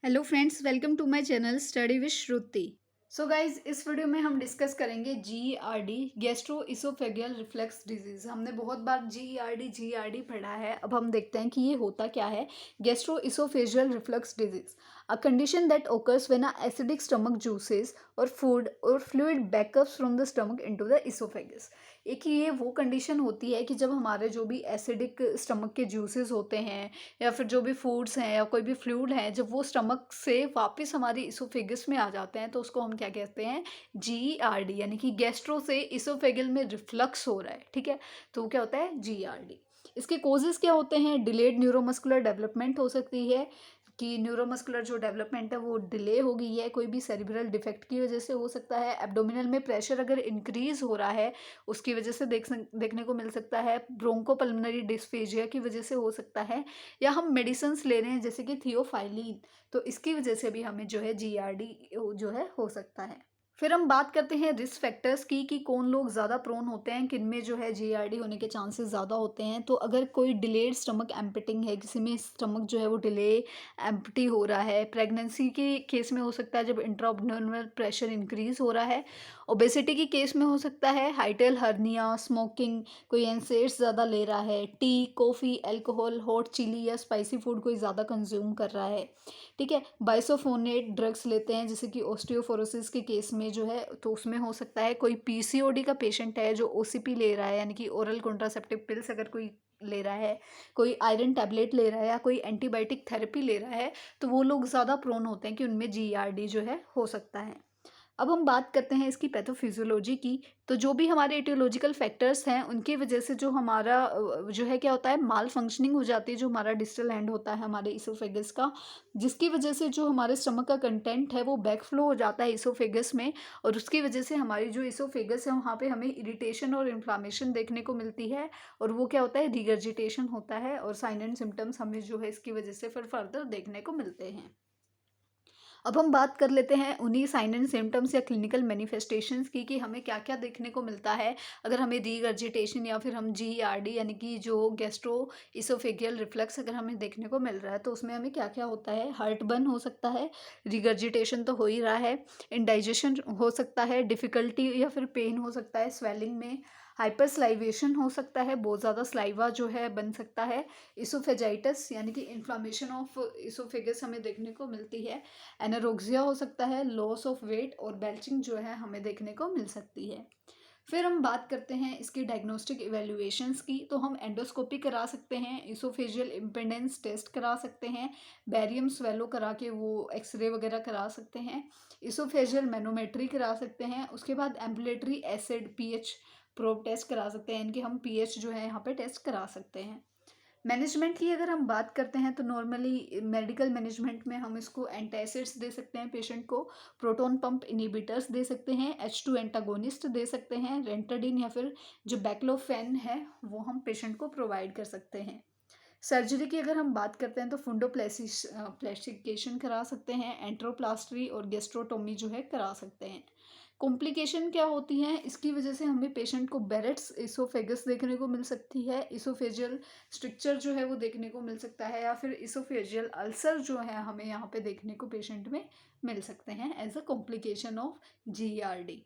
Hello friends, welcome to my channel study with Shruti. So guys, इस video में हम discuss करेंगे GERD, gastro oesophageal reflux disease. हमने बहुत बार GERD पढ़ा है। अब हम देखते हैं कि ये होता क्या है। Gastro oesophageal reflux disease, a condition that occurs when a acidic stomach juices और फूड और fluid backups from the stomach into the oesophagus. एक ये वो कंडीशन होती है कि जब हमारे जो भी एसिडिक स्टमक के जूसेस होते हैं या फिर जो भी फूड्स हैं या कोई भी फ्लूइड है, जब वो स्टमक से वापस हमारी इसोफेगस में आ जाते हैं तो उसको हम क्या कहते हैं, GERD, यानी कि गैस्ट्रो से इसोफेगल में रिफ्लक्स हो रहा है। ठीक है, तो क्या होता है GERD। इसके कोजेस क्या होते हैं? डिलेड न्यूरोमस्कुलर डेवलपमेंट हो सकती है कि न्यूरोमस्कुलर जो डेवलपमेंट है वो डिले हो गई है, कोई भी सेरिब्रल डिफेक्ट की वजह से हो सकता है। एब्डोमिनल में प्रेशर अगर इंक्रीज हो रहा है उसकी वजह से देखने को मिल सकता है। ब्रोंकोपल्मोनरी डिस्फेजिया की वजह से हो सकता है, या हम मेडिसिन ले रहे हैं जैसे कि थियोफाइलिन, तो इसकी वजह से भी हमें जो है GERD जो है हो सकता है। फिर हम बात करते हैं रिस्क फैक्टर्स की कि कौन लोग ज़्यादा प्रोन होते हैं, किन में जो है GERD होने के चांसेस ज़्यादा होते हैं। तो अगर कोई डिलेड स्टमक एम्पटिंग है, किसी में स्टमक जो है वो डिले एम्प्टी हो रहा है, प्रेगनेंसी के केस में हो सकता है जब इंट्राअब्डोमिनल प्रेशर इंक्रीज हो रहा है, ओबेसिटी के केस में हो सकता है, हाइटल हर्निया, स्मोकिंग, कोई एनसेड्स ज़्यादा ले रहा है, tea, coffee, alcohol, hot chilli या स्पाइसी फूड कोई ज़्यादा कंज्यूम कर रहा है। ठीक है, बाइसोफोनेट ड्रग्स लेते हैं जैसे कि ऑस्टियोफोरोसिस के केस में जो है, तो उसमें हो सकता है। कोई PCOD का पेशेंट है जो OCP ले रहा है, यानी कि ओरल कॉन्ट्रासेप्टिव पिल्स अगर कोई ले रहा है, कोई आयरन टैबलेट ले रहा है या कोई एंटीबायोटिक थेरेपी ले रहा है, तो वो लोग ज़्यादा प्रोन होते हैं कि उनमें GERD जो है हो सकता है। अब हम बात करते हैं इसकी पैथोफिजियोलॉजी की। तो जो भी हमारे एटियोलॉजिकल फैक्टर्स हैं उनकी वजह से जो हमारा जो है क्या होता है, माल फंक्शनिंग हो जाती है जो हमारा डिस्टल एंड होता है हमारे इसोफेगस का, जिसकी वजह से जो हमारे स्टमक का कंटेंट है वो बैकफ्लो हो जाता है इसोफेगस में, और उसकी वजह से हमारी जो इसोफेगस है वहाँ पे हमें इरिटेशन और इन्फ्लामेशन देखने को मिलती है, और वो क्या होता है, रिगर्जिटेशन होता है, और साइन एंड सिम्टम्स हमें जो है इसकी वजह से फिर फर्दर देखने को मिलते हैं। अब हम बात कर लेते हैं उन्हीं साइन एंड सिम्टम्स या क्लिनिकल मैनिफेस्टेशंस की कि हमें क्या क्या देखने को मिलता है अगर हमें रीगर्जिटेशन या फिर हम GERD यानी कि जो गैस्ट्रो इसोफेगियल रिफ्लक्स अगर हमें देखने को मिल रहा है, तो उसमें हमें क्या क्या होता है। हार्ट बर्न हो सकता है, रिगर्जिटेशन तो हो ही रहा है, इंडाइजेशन हो सकता है, डिफ़िकल्टी या फिर पेन हो सकता है स्वेलिंग में, हाइपरस्लाइवेशन हो सकता है, बहुत ज़्यादा स्लाइवा जो है बन सकता है, इसोफेजाइटिस यानी कि इन्फ्लामेशन ऑफ इसोफेगस हमें देखने को मिलती है, एनोरेक्सिया हो सकता है, लॉस ऑफ वेट और बेल्चिंग जो है हमें देखने को मिल सकती है। फिर हम बात करते हैं इसकी डायग्नोस्टिक इवेल्युएशंस की। तो हम एंडोस्कोपी करा सकते हैं, इसोफेजियल इम्पेडेंस टेस्ट करा सकते हैं, बैरियम स्वेलो करा के वो एक्सरे वगैरह करा सकते हैं, इसोफेजियल मैनोमेट्री करा सकते हैं, उसके बाद ambulatory acid pH probe test करा सकते हैं, इनके हम पीएच जो है यहाँ पे टेस्ट करा सकते हैं। मैनेजमेंट की अगर हम बात करते हैं तो नॉर्मली मेडिकल मैनेजमेंट में हम इसको एंटासिड्स दे सकते हैं पेशेंट को, प्रोटॉन पंप इनिबिटर्स दे सकते हैं, H2 एंटागोनिस्ट दे सकते हैं, रेंटाडिन या फिर जो बैक्लोफेन है वो हम पेशेंट को प्रोवाइड कर सकते हैं। सर्जरी की अगर हम बात करते हैं तो फुंडोप्लास्टिस प्लास्टिकेशन करा सकते हैं, एंट्रोप्लास्टी और गेस्ट्रोटोमी जो है करा सकते हैं। कॉम्प्लिकेशन क्या होती हैं, इसकी वजह से हमें पेशेंट को बेरेट्स इसोफेगस देखने को मिल सकती है, इसोफेजियल स्ट्रक्चर जो है वो देखने को मिल सकता है, या फिर इसोफेजियल अल्सर जो है हमें यहाँ पे देखने को पेशेंट में मिल सकते हैं as a complication of GERD।